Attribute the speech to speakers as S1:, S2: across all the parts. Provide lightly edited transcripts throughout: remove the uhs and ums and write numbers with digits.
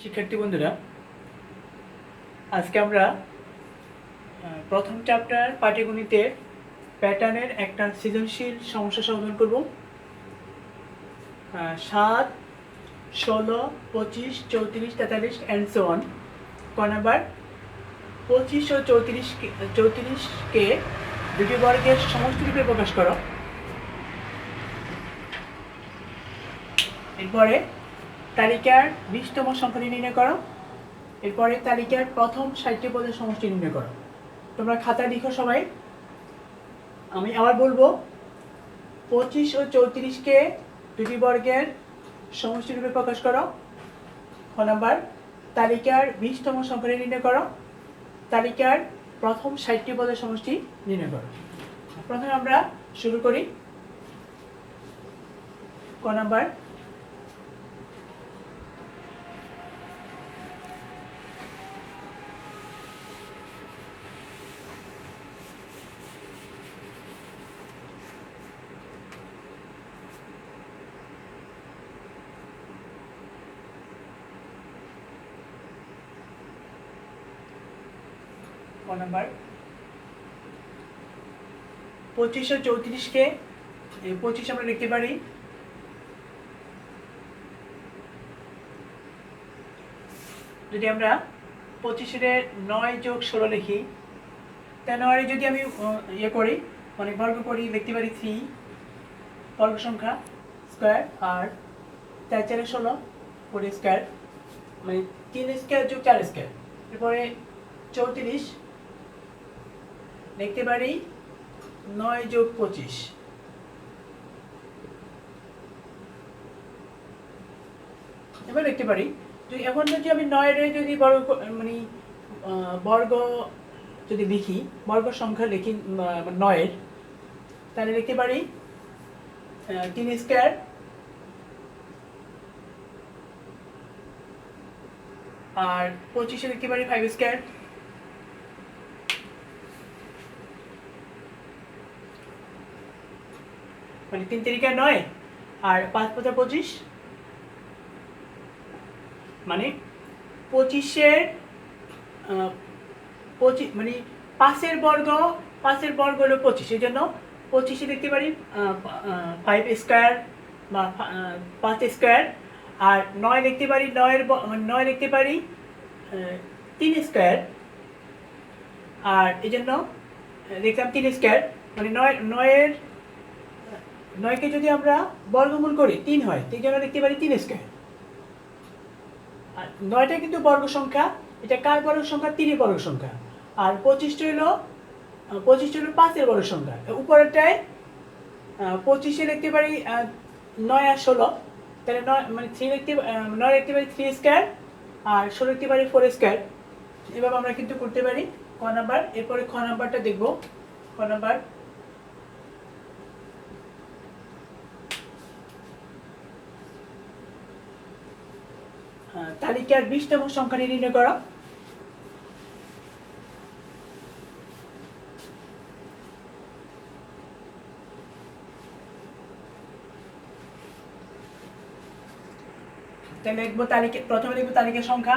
S1: শিক্ষার্থী বন্ধুরা, আজকে আমরা প্রথম চ্যাপ্টার পাটিগণিতের প্যাটার্নের একটা সৃজনশীল সমস্যা সমাধান করব। 7, 16, 25, 34, 43 অ্যান্ড সো অন। ক নাম্বার 25 ও 34কে দুটি বর্গের সমষ্টি রূপে প্রকাশ করো। এরপরে তালিকার 20তম সংখ্যাটি নির্ণয় করো। এরপরে তালিকার প্রথম 60টি পদের সমষ্টি নির্ণয় করো। তোমরা খাতা লিখো সবাই। আমি আবার বলবো, 25 ও 34কে দুটি বর্গের সমষ্টি রূপে প্রকাশ করো। খ নাম্বার তালিকার 20তম সংখ্যাটি নির্ণয় করো। তালিকার প্রথম 60টি পদের সমষ্টি নির্ণয় করো। প্রথমে আমরা শুরু করি। ক নাম্বার ক নাম্বার 25 ও 34কে 25 আমরা লিখতে পারি যদি আমরা 25-এর 9 যোগ 16 লিখি, তাহলে 9 যদি আমি ইয়ে করি, মানে বর্গ করি, লিখতে পারি 3 বর্গ সংখ্যা স্কোয়ার, আর 4 4 16 4 স্কোয়ার, মানে 3 স্কোয়ার যোগ 4 স্কোয়ার। এরপরে 34 লিখতে পারি 9 যোগ 25। এবার লিখতে পারি, এখন যদি আমি 9 যদি বর্গ মানে বর্গ যদি লিখি, বর্গ সংখ্যা লিখি 9-এর, তাহলে লিখতে পারি 3 স্কোয়ার আর 25-এ লিখতে পারি 5 স্কোয়ার। মানে 3 3 9 আর 5 5 25, মানে 25-এর 25 মানে 5-এর বর্গ হলো 25, এই জন্য 25-এ লিখতে পারি 5 স্কোয়ার বা 5 স্কোয়ার, আর 9 লিখতে পারি 9 লিখতে পারি 3 স্কোয়ার, আর এই জন্য লিখলাম 3 স্কোয়ার। মানে 9কে যদি আমরা বর্গমূল করি 3 হয়, সেই জন্য লিখতে পারি 3 স্কোয়ার। আর 9টা কিন্তু বর্গ সংখ্যা, এটা কার বর্গ সংখ্যা? 3-এর বর্গ সংখ্যা। আর 25টা হলো 5-এর বর্গ সংখ্যা। উপরেরটায় 25-এ লিখতে পারি 9 আর 16, তাহলে 9 মানে 3 লিখতে 9 লিখতে পারি 3 স্কোয়ার আর 16 লিখতে পারি 4 স্কোয়ার। এভাবে আমরা কিন্তু করতে পারি। ক নাম্বার। এরপরে খ নাম্বারটা দেখব। খ নাম্বার তালিকার 20তম সংখ্যাটি নির্ণয় করো। তাহলে লিখবো তালিকা, প্রথমে লিখবো তালিকার সংখ্যা।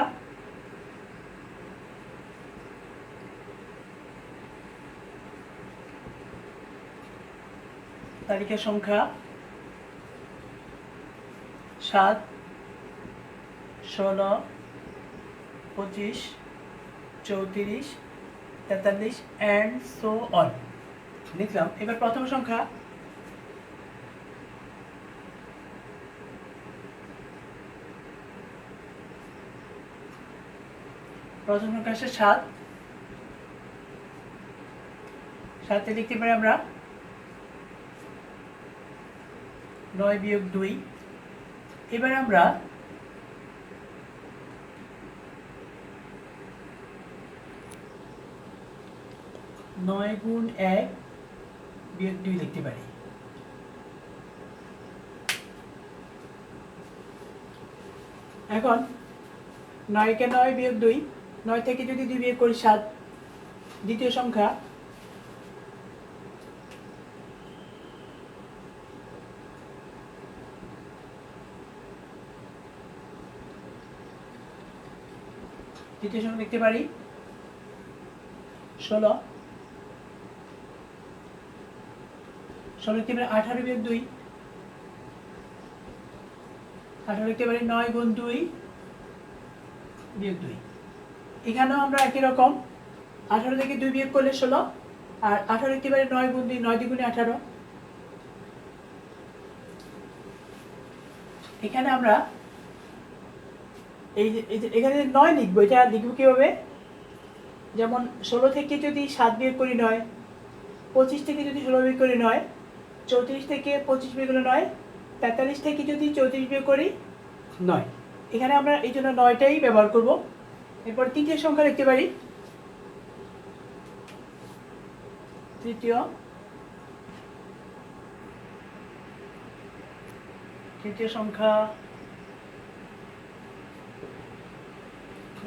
S1: তালিকার সংখ্যা 7, 16, 25, 34, 43 অ্যান্ড সো অন লিখলাম। এবার প্রথম সংখ্যা আসছে 7। 7-এ লিখতে পারি আমরা 9 বিয়োগ 2। এবার আমরা 9 গুণ 1 বিয়োগ 2 লিখতে পারি। এখন 9কে 9 বিয়োগ 2, 9 থেকে যদি 2 বিয়োগ করি 7, দ্বিতীয় সংখ্যা তৃতীয় সংখ্যা লিখতে পারি 16, 16 লিখতে পারি 18 বিয়োগ 2, 18 লিখতে পারি 9 গুণ 2 বিয়োগ 2। এখানেও আমরা একই রকম 18 থেকে 2 বিয়োগ করলে 16, আর 18 লিখতে পারি 9 গুণ 2, 9 দ্বিগুণে 18। এখানে আমরা এখানে 9 লিখবো, এটা লিখবো কিভাবে? যেমন 16 থেকে যদি 7 বিয়োগ করি 9, 25 থেকে যদি 16 বিয়োগ করি 9, 34 থেকে 25 বিয়োগ করলে 9, 43 থেকে যদি 34 বিয়োগ করি 9। এখানে আমরা এই জন্য 9টাই ব্যবহার করব। এরপর তৃতীয় সংখ্যা লিখতে পারি, তৃতীয় সংখ্যা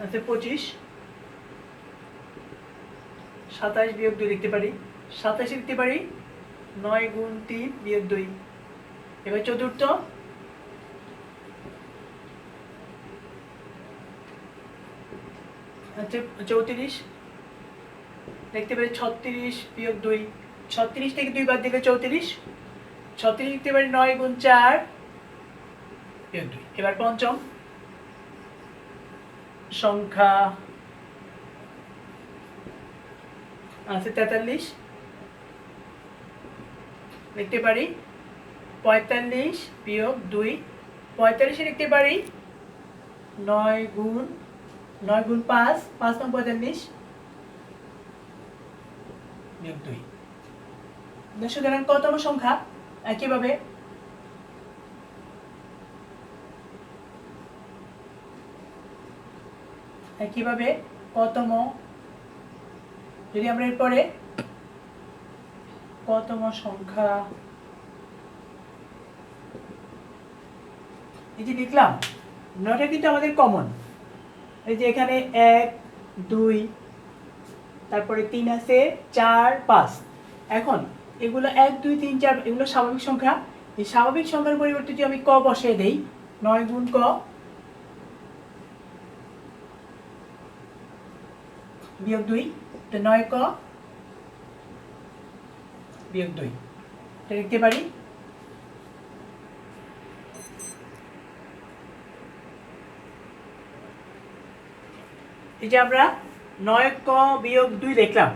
S1: আছে 25, 27 বিয়োগ 2 লিখতে পারি, 27 লিখতে পারি 9 গুণ 3 বিয়োগ 2। এবার চতুর্থ, আচ্ছা 34 লিখতে পারি 36 বিয়োগ 2, 36 থেকে 2 বাদ দিলে 34, 36 লিখতে পারি 9 গুণ 4 বিয়োগ 2। এবার পঞ্চম সংখ্যা আছে 43, লিখতে পারি 45 বিয়োগ 2, 45 লিখতে পারি 9 গুণ 5, 5 নং 45 বিয়োগ 2। সুতরাং কতম সংখ্যা? একইভাবে কতম, যদি আমরা এরপরে কতম সংখ্যা এই যে লিখলাম, 9টা কিন্তু আমাদের কমন। এই যে এখানে 1, 2, তারপরে 3 আছে, 4, 5। এখন এগুলো 1, 2, 3, 4 এগুলো স্বাভাবিক সংখ্যা। এই স্বাভাবিক সংখ্যার পরিবর্তে যদি আমি ক বসিয়ে দেই, 9 গুণ ক বিয়োগ 2, তো 9 ক বিয়োগ 2 এটা লিখতে পারি। এই যে আমরা 9 ক বিয়োগ 2 লিখলাম,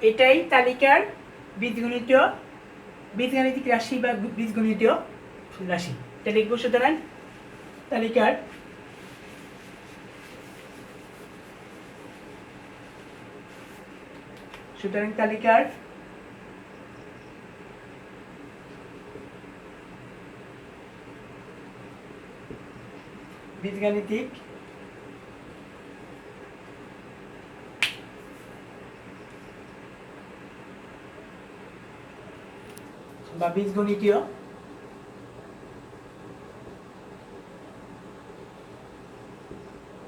S1: এটাই তালিকার বীজগাণিতিক রাশি বা বীজগণিতীয় রাশি। এটা লিখবো। সুতরাং তালিকার বীজগাণিতিক বা বীজগণিতীয়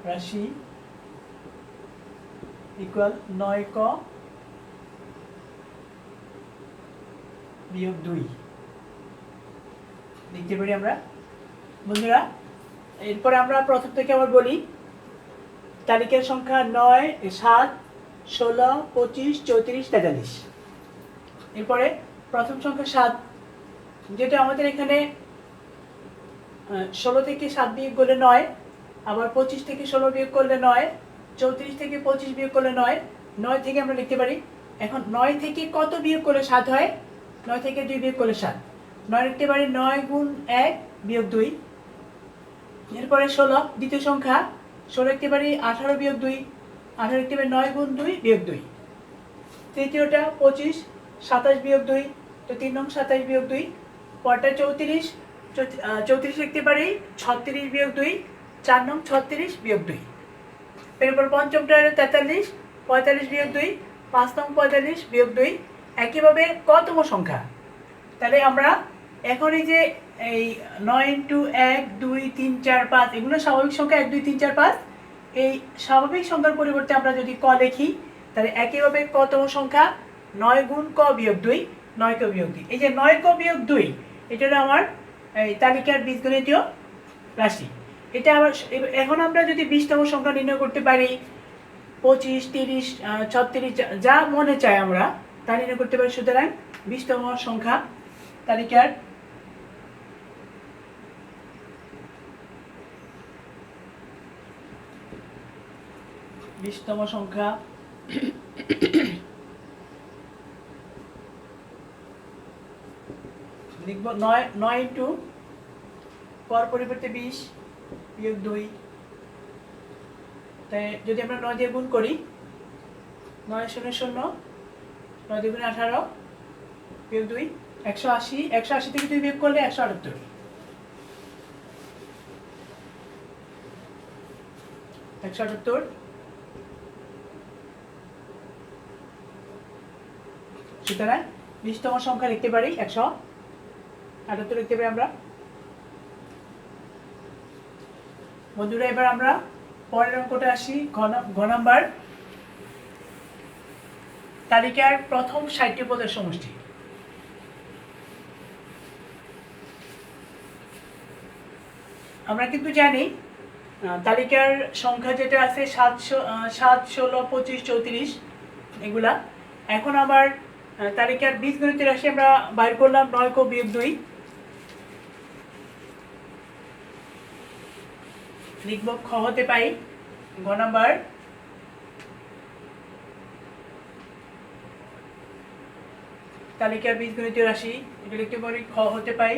S1: রাশি ইকুয়াল 9 ক বিয়োগ 2 লিখতে পারি আমরা। বন্ধুরা, এরপরে আমরা প্রথম থেকে আবার বলি। তালিকার সংখ্যা 9, 7, 16, 25, 34, 43। এরপরে প্রথম সংখ্যা 7, যেটা আমাদের এখানে 16 থেকে 7 বিয়োগ করলে 9, আবার 25 থেকে 16 বিয়োগ করলে 9, 34 থেকে 25 বিয়োগ করলে 9, 9 থেকে আমরা লিখতে পারি। এখন 9 থেকে কত বিয়োগ করলে 7 হয়? 9 থেকে 2 বিয়োগ করলে 7, 9 লিখতে পারি 9 গুণ 1 বিয়োগ 2। এরপরে 16 দ্বিতীয় সংখ্যা, 16 লিখতে পারি 18 বিয়োগ 2, 18 লিখতে পারি 9 গুণ 2 বিয়োগ 2। তৃতীয়টা 25, 27 বিয়োগ 2, তো 3 নং 27 বিয়োগ 2। পরটা 34, 34 লিখতে পারি 36 বিয়োগ 2, 4 নং 36 বিয়োগ 2। এরপর পঞ্চমটা 43, 45 বিয়োগ 2, 5 নং 45 বিয়োগ 2। একইভাবে কতম সংখ্যা? তাহলে আমরা এখন এই যে এই 9 ইন্টু 1, 2, 3, 4, 5 এগুলো স্বাভাবিক সংখ্যা, 1, 2, 3, 4, 5। এই স্বাভাবিক সংখ্যার পরিবর্তে আমরা যদি ক লিখি, তাহলে একইভাবে কতম সংখ্যা? 9 গুণ ক বিয়োগ 2, 9 ক বিয়োগ 2। এই যে 9 ক বিয়োগ 2, এটা হলো আমার এই তালিকার বীজগণিতীয় রাশি। এটা আবার এখন আমরা যদি 20তম সংখ্যা নির্ণয় করতে পারি, 25, 30, 36 যা মনে চায় আমরা তা নির্ণয় করতে পারি। সুতরাং 20তম সংখ্যা তালিকার সংখ্যা লিখব 9 ইন্টু পর পরিবর্তে 20 বিয়োগ 2। তাই যদি আমরা 9 দিয়ে গুণ করি 9 0 0 9 2 18 বিয়োগ 2 180। 180 থেকে 2 বিয়োগ করলে 178। সুতরাং 20তম সংখ্যা লিখতে পারি 178 লিখতে পারি আমরা। বন্ধুরা এবার আমরা পরের অঙ্কটা আসি। ঘ নাম্বার তালিকার প্রথম 60টি পদের সমষ্টি। আমরা কিন্তু জানি তালিকার সংখ্যা যেটা আছে 7, 16, 25, 34 এগুলা। এখন আবার তালিকার বীজগণিত রাশি আমরা বাইর করলাম 9 ক বিয়োগ 2 লিখব খ হতে পাই। ঘ নাম্বার তালিকার বীজগণিত রাশি এটা লিখতে পারি খ হতে পাই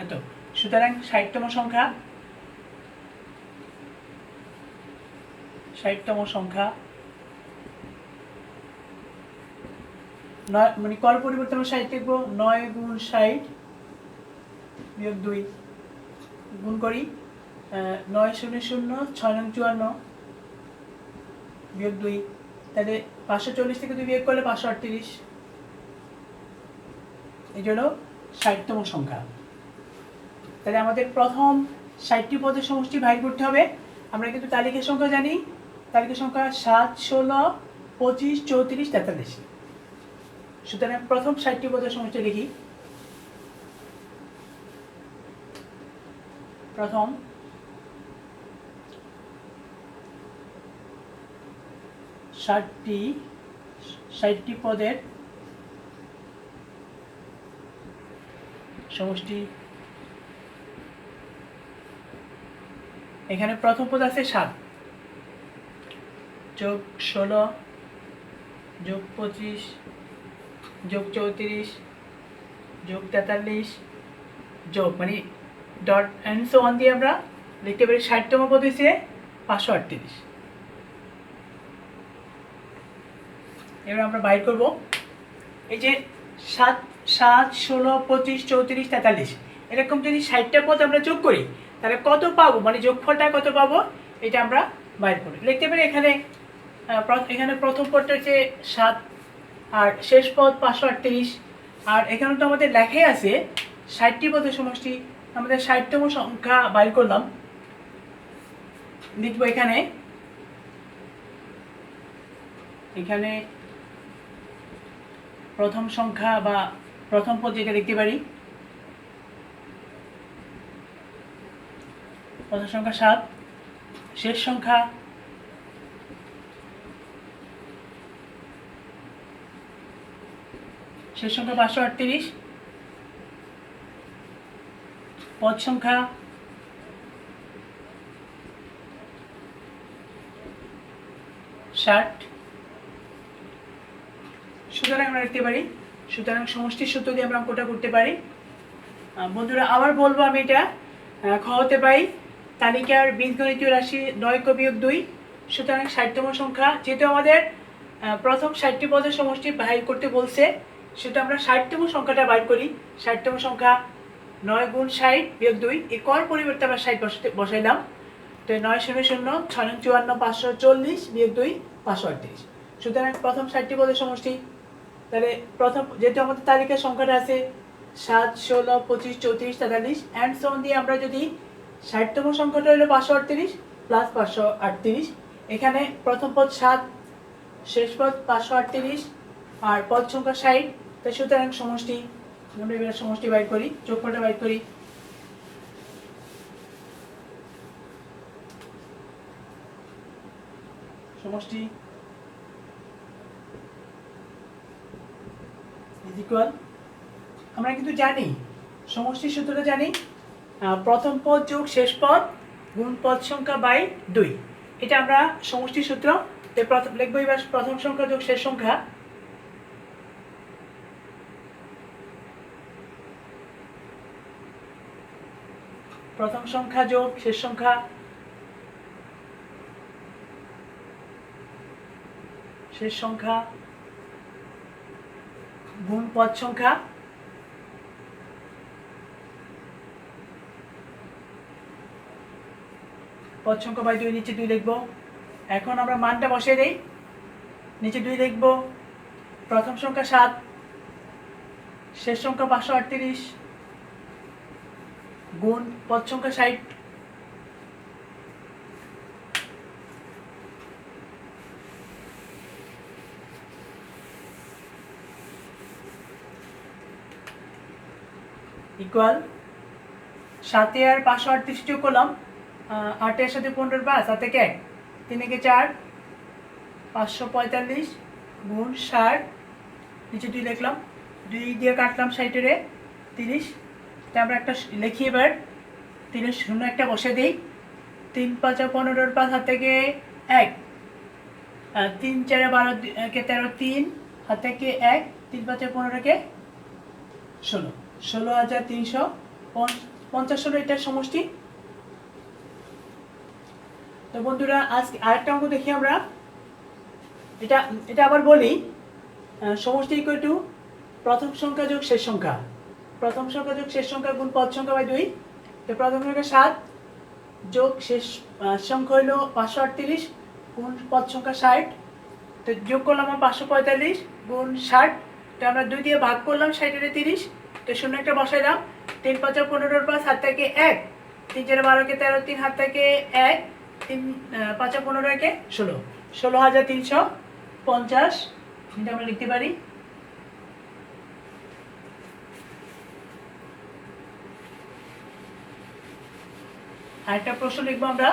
S1: এত। সুতরাং 60তম সংখ্যা 9 মানে কর পরিবর্তন 60 লিখব 9 গুণ 60 বিয়োগ 2 গুণ করি 9 0 0 6 9 54 বিয়োগ 2। তাহলে 540 থেকে 2 বিয়োগ করলে 538। এই জন্য 60তম সংখ্যা। তাহলে আমাদের প্রথম 60টি পদের সমষ্টি বাইর করতে হবে। আমরা কিন্তু তালিকার সংখ্যা জানি, তালিকার সংখ্যা 7, 16, 25, 34, 43। সুতরাং প্রথম 60টি পদের সমষ্টি লিখি। প্রথম 60টি পদের সমষ্টি। এখানে প্রথম পদ আছে 7 যোগ 16 যোগ 25 যোগ 34 যোগ 43 যোগ মানে ডট এন্ড সো অন দিয়ে আমরা লিখতে পারি 60তম পদ হয়েছে 538। এবার আমরা বাইর করব এই যে 7, 16, 25, 34, 43 এরকম যদি 60টা পদ আমরা যোগ করি তাহলে কত পাবো, মানে যোগফলটা কত পাবো এটা আমরা বাইর করি। লিখতে পারি এখানে প্রথম পদটা হচ্ছে 7 আর শেষ পদ 538। আর এখানে তো আমাদের লেখাই আছে 60টি পদের সমষ্টি। আমাদের 60তম সংখ্যা বাইর করলাম, লিখবো এখানে প্রথম সংখ্যা বা প্রথম পদ যেটা লিখতে পারি প্রথম সংখ্যা 7, শেষ সংখ্যা শেষ সংখ্যা 538, পদ সংখ্যা 60। সুতরাং আমরা লিখতে পারি, সুতরাং সমষ্টির সূত্র দিয়ে আমরা অঙ্কটা করতে পারি। বন্ধুরা আবার বলবো আমি এটা খ হতে পাই তালিকার বীজগণিতীয় রাশি 9 ক বিয়োগ 2। সুতরাং 60তম সংখ্যা, যেহেতু আমাদের প্রথম 60টি পদের সমষ্টি বাইর করতে বলছে সেটা আমরা 60তম সংখ্যাটা বাইর করি। 60তম সংখ্যা 9 গুণ 60 বিয়োগ 2 এই কর পরিবর্তে আমরা 60 বসাইলাম। তো 9 0 0 6 9 54 540 বিয়োগ 2 538। সুতরাং প্রথম 60টি পদের সমষ্টি। তাহলে প্রথম যেহেতু আমাদের তালিকার সংখ্যাটা আছে 7, 16, 25, 34, 43 অ্যান্ড সো অন দিয়ে আমরা যদি 60তম সংখ্যাটা হলো 538 প্লাস 538, এখানে প্রথম পদ 7, শেষ পদ 538 আর পদ সংখ্যা 60। তাই সুতরাং সমষ্টি আমরা এবার সমষ্টি বাইর করি, যোগফলটা বাইর করি। সমষ্টি ইজ ইকুয়াল, আমরা কিন্তু জানি সমষ্টির সূত্রটা জানি, প্রথম পদ যোগ শেষ পদ গুণ পদ সংখ্যা বাই 2। এটা আমরা সমষ্টির সূত্র লিখবো। এবার প্রথম সংখ্যা যোগ শেষ সংখ্যা, প্রথম সংখ্যা যোগ শেষ সংখ্যা, শেষ সংখ্যা গুণ পদ সংখ্যা, পদ সংখ্যা বাই 2, নিচে 2 লিখবো। এখন আমরা মানটা বসিয়ে দেই, নিচে 2 লিখবো। প্রথম সংখ্যা 7, শেষ সংখ্যা 538 গুণ পদ সংখ্যা 60, ইকুয়াল 7 আর 538 যোগ করলাম, 8 এর সাথে 15 5, 7 থেকে 1, 3 থেকে 4, 545 গুণ 60, নিচে 2 লিখলাম, 2 দিয়ে কাটলাম 60 এর 30। তা আমরা একটা লিখি, এবার 3 এর শূন্য একটা বসে দিই। 3 5 15 5, 7 থেকে 1, 3 4 12 কে 13, 3 হাত থেকে 1, 3 5 15 কে 16, 16,350 হলো এটার সমষ্টি। তো বন্ধুরা আজকে আরেকটা অঙ্ক দেখি আমরা। এটা আবার বলি, সমষ্টি ইকুয়াল টু প্রথম সংখ্যা যোগ শেষ সংখ্যা, প্রথম সংখ্যা যোগ শেষ সংখ্যা গুণ পদ সংখ্যা বাই 2। তো প্রথম সংখ্যা 7 যোগ শেষ সংখ্যা হলো 538 গুণ পদ সংখ্যা 60। তো যোগ করলাম 545 গুণ 60, তো আমরা 2 দিয়ে ভাগ করলাম 60 এর 30, তো শূন্য একটা বসাইলাম। 3 5 15 5, হাত থেকে 1, 3 4 12 কে 13, 3 হাত থেকে 1, 3 5 15 কে 16, 16,350 এটা আমরা লিখতে পারি। আরেকটা প্রশ্ন লিখবো আমরা।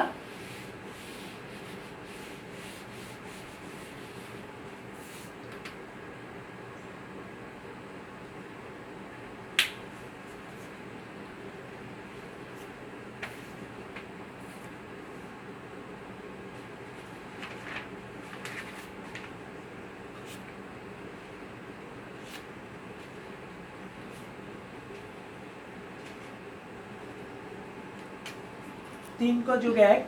S1: तीन को যোগ 1,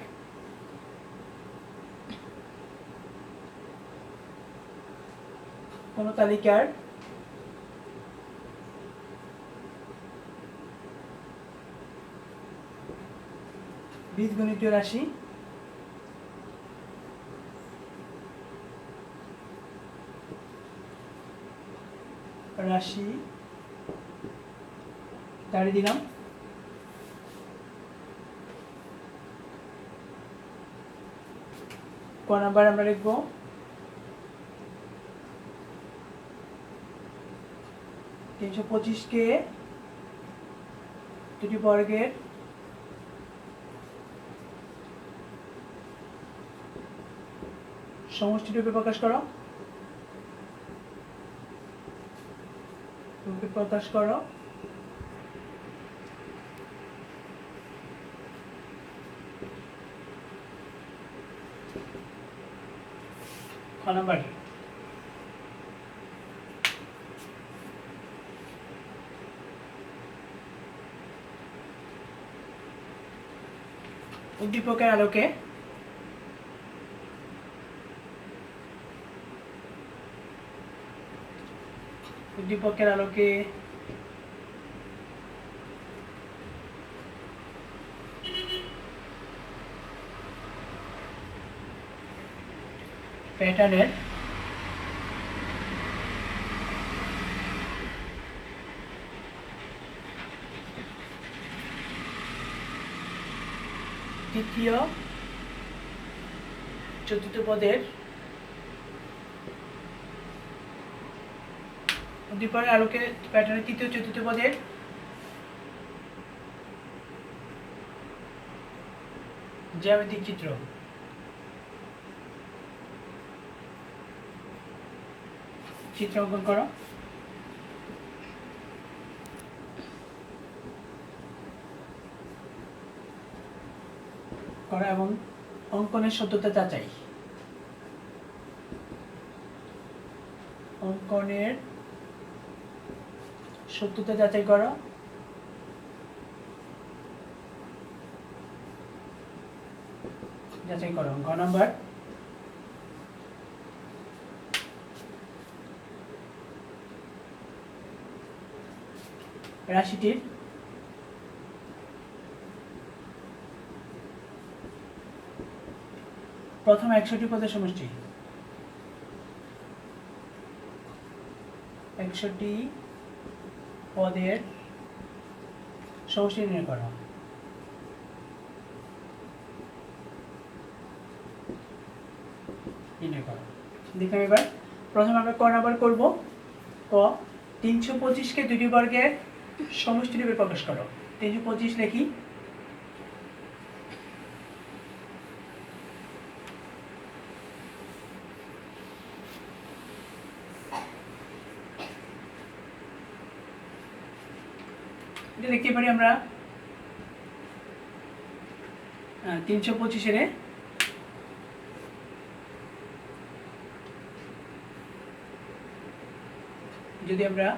S1: কোন তালিকার বীজগণিতীয় রাশি দাঁড়িয়ে দিলাম। ক নাম্বার আমরা লিখব 325 কে দুটি বর্গের সমষ্টি রূপে প্রকাশ করো, খ নাম্বার উদ্দীপকের আলোকে প্যাটার্নের তৃতীয় চতুর্থ পদের উদ্দীপকের আলোকে প্যাটার্নের তৃতীয় চতুর্থ পদের জ্যামিতিক চিত্র চিত্র অঙ্কন করো। করা এবং অঙ্কনের সত্যতা যাচাই। অঙ্কনের সত্যতা যাচাই করো। যাচাই করো। গ নাম্বার, রাশিটির প্রথম 100টি পদের সমষ্টি। 100টি পদের সমষ্টি নির্ণয় করা। দেখলাম। এবার প্রথমে আমরা ক নাম্বার করবো। ক, 325কে দুটি বর্গের সমষ্টি রূপে প্রকাশ করো। 325 লিখি। এটা লিখতে পারি আমরা 325 যদি আমরা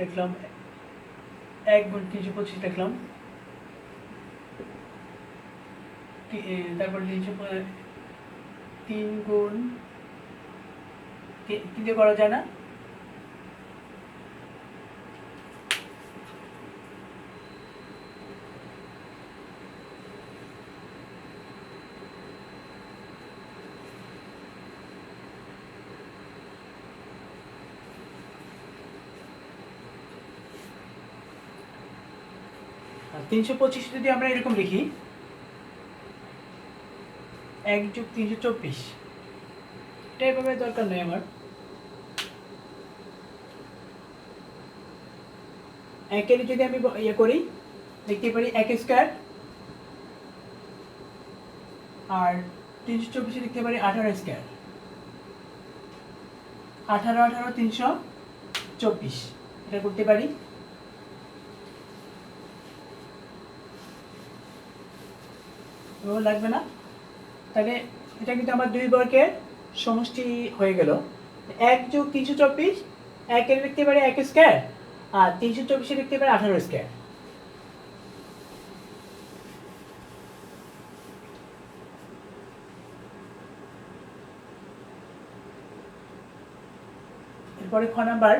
S1: লিখলাম 1 গুণ 325 লিখলাম, তারপর 3 গুণ 3 দিয়ে করা যায় না, আর 325 যদি আমরা এরকম লিখি 1 যোগ 324, এটা এভাবে দরকার নেই আমার। একের যদি আমি ইয়ে করি লিখতে পারি 1 স্কয়ার, আর 324 লিখতে পারি 18 স্কয়ার। 18 18 324 এটা করতে পারি। লাগবে না, তাহলে এটা কিন্তু আমার দুই বর্গের সমষ্টি হয়ে গেল। 1 যোগ 324, 1 এর লিখতে পারি 1 স্কয়ার, আর 324 লিখতে পারি 18 স্কয়ার। এরপরে খ নাম্বার,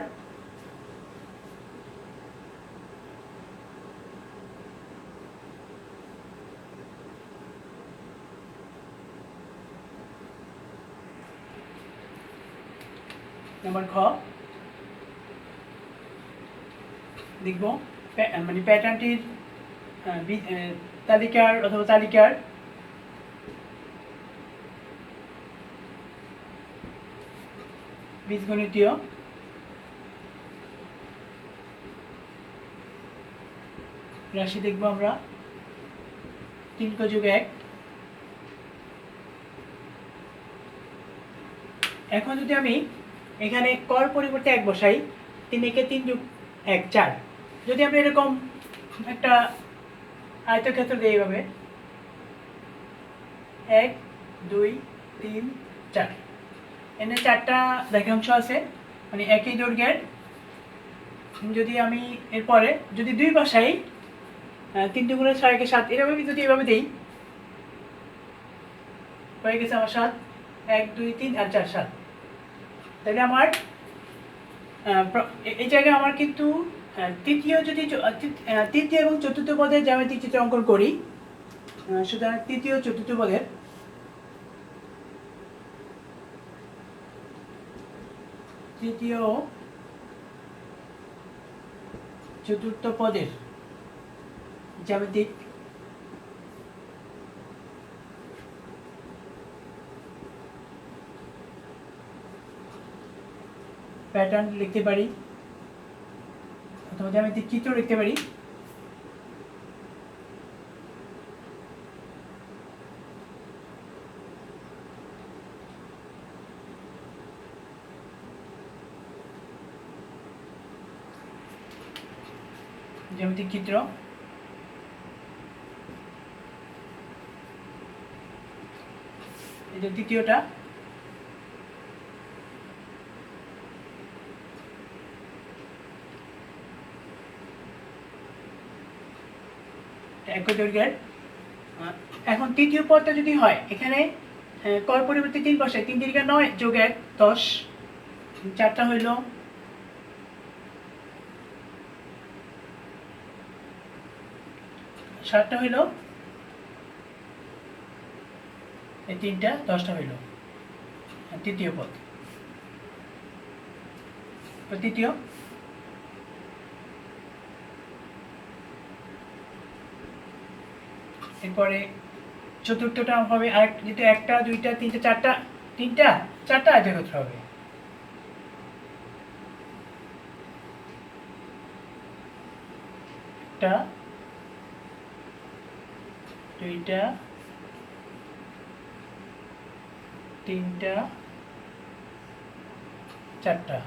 S1: নাম্বার খ লিখব মানে প্যাটার্নটির তালিকার অথবা তালিকার বীজগণিতীয় রাশি দেখব আমরা 3 × 1। এখন যদি আমি এখানে কর পরিবর্তে 1 বসাই, 3 × 3 + 1 4। যদি আমরা এরকম একটা আয়তক্ষেত্র দিই এইভাবে 1 2 3 4, এখানে 4টা রেখাংশ আছে, মানে একই দৈর্ঘ্যের। যদি আমি এরপরে যদি 2 বসাই, 3 × 6 = 7, এভাবে যদি এভাবে দিই হয়ে গেছে আমার 7, 1 2 3 আর 4 7। তাহলে আমার এই জায়গায় আমার কিন্তু তৃতীয় এবং চতুর্থ পদের জ্যামিতিক চিত্র অঙ্কন করি, সুতরাং তৃতীয় চতুর্থ পদের তৃতীয় চতুর্থ পদের জ্যামিতিক প্যাটার্ন লিখতে পারি অথবা জ্যামিতিক চিত্র লিখতে পারি। জ্যামিতিক চিত্র, এটা দ্বিতীয়টা। একই দৈর্ঘ্যের। এখন তৃতীয় পদটা যদি হয়, এখানে কর পরিবর্তে 3 বসায়, 3 3 9 যোগ 1 10, 4টা হইল 7টা হইল, এই 3টা 10টা হইল তৃতীয় পদ। তৃতীয় এরপরে চতুর্থটা হবে আর যেটা 1টা 2টা 3টা 4টা, 3টা 4টা আয়তক্ষেত্র হবে। একটা 2টা 3টা 4টা।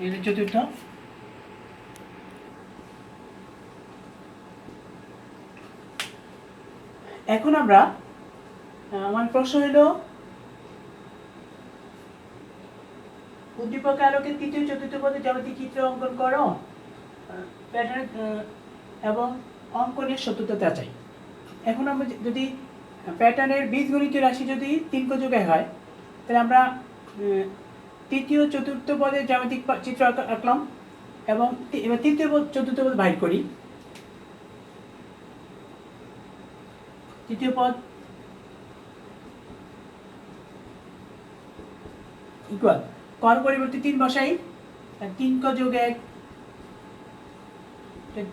S1: এটা চতুর্থ। এখন আমরা আমার প্রশ্ন হলো উদ্দীপক আলোকে তৃতীয় চতুর্থ পদে জ্যামিতিক চিত্র অঙ্কন করো, প্যাটার্ন এবং অঙ্কনের সত্যতা যাচাই। এখন আমরা যদি প্যাটার্নের বীজগণিতীয় রাশি যদি 3 ক যোগ 1 হয়, তাহলে আমরা তৃতীয় চতুর্থ পদে জ্যামিতিক চিত্র আঁকলাম এবং এবার তৃতীয় পদ চতুর্থ পদ বাইর করি। তৃতীয় পদ ইকুয়াল কর পরিবর্তে 3 বসাই, 3 ক যোগ 1,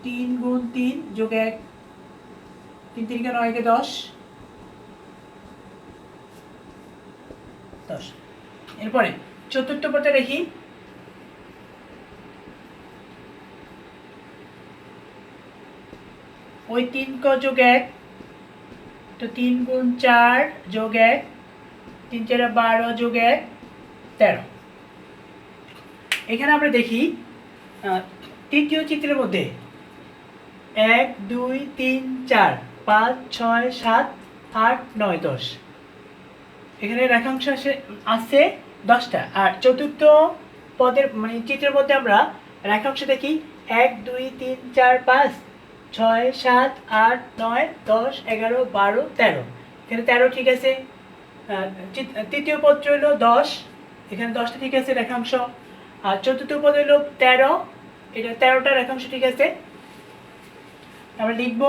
S1: 3 গুণ 3 যোগ 1, 3 3 9 কে 10, 10। এরপরে চতুর্থ পদে দেখি ওই 3 ক যোগ 1, তো 3 গুণ 4 যোগ 1, 3 4 12 যোগ 1 13। এখানে আমরা দেখি তৃতীয় চিত্রের মধ্যে 1 2 3 4 5 6 7 8 9 10, এখানে রেখাংশ আছে 10টা। আর চতুর্থ পদের মানে চিত্রের মধ্যে আমরা রেখাংশ দেখি 1 2 3 4 5 6 7 8 9 10 11 12 13, এখানে 13 ঠিক আছে। তৃতীয় পদ হইল 10, এখানে 10টা ঠিক আছে রেখাংশ। আর চতুর্থ পদ হইল 13, এটা 13টা রেখাংশ ঠিক আছে। আমরা লিখব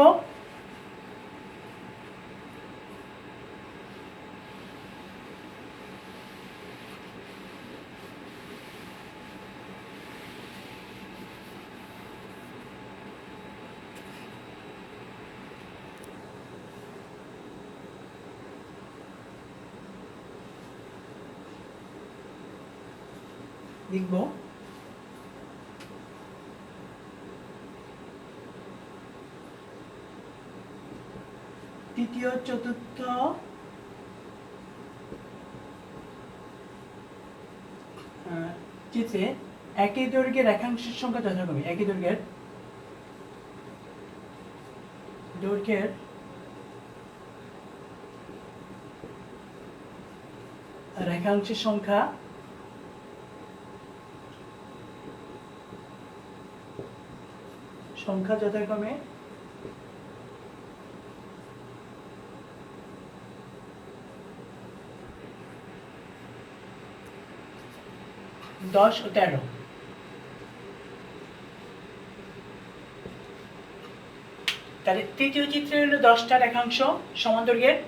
S1: তৃতীয় চতুর্থ চিত্রে একই দৈর্ঘ্যের রেখাংশের সংখ্যা যথাক্রমে একই দৈর্ঘ্যের রেখাংশের সংখ্যা যথাক্রমে 10 ও 13। তাহলে তৃতীয় চিত্রে হলো 10টা রেখাংশ সমান দৈর্ঘ্যের,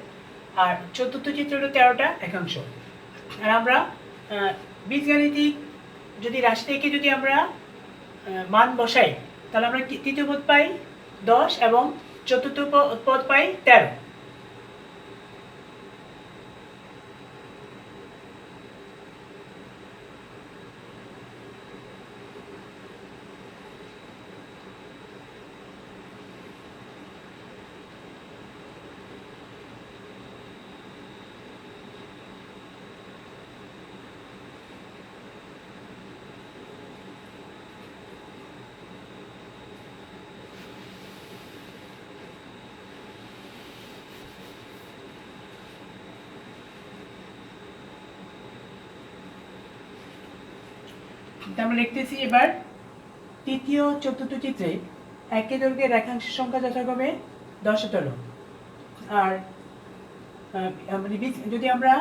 S1: আর চতুর্থ চিত্রে হলো 13টা রেখাংশ। আর আমরা বীজগাণিতিক যদি রাশি থেকে যদি আমরা মান বসাই, তাহলে আমরা তৃতীয় পদ পাই 10 এবং চতুর্থ পদ পাই 13। এটা আমরা লিখতেছি এবার তৃতীয় চতুর্থ চিত্রে একই দৈর্ঘ্যের রেখাংশের সংখ্যা যথাক্রমে 10 আর মানে যদি আমরা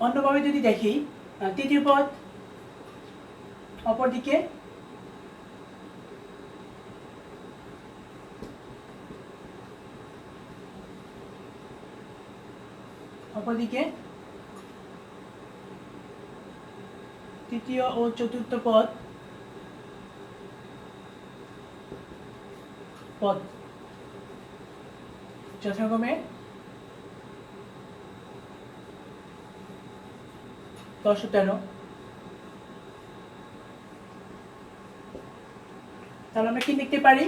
S1: অন্যভাবে যদি দেখি তৃতীয় পদ অপরদিকে তৃতীয় ও চতুর্থ পদ যথাক্রমে 10 ও 13। তাহলে আমরা কি লিখতে পারি?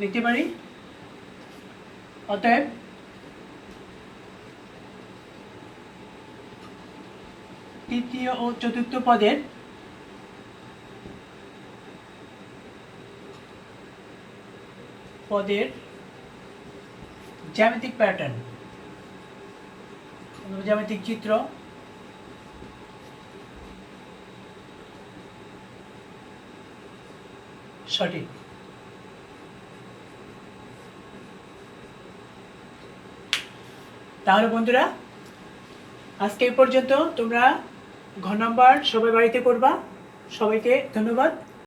S1: লিখতে পারি অতএব তৃতীয় ও চতুর্থ পদের জ্যামিতিক প্যাটার্ন, জ্যামিতিক চিত্র সঠিক। তাহলে বন্ধুরা আজকে এই পর্যন্ত। তোমরা ঘ নাম্বার সবাই বাড়িতে করবা। সবাইকে ধন্যবাদ।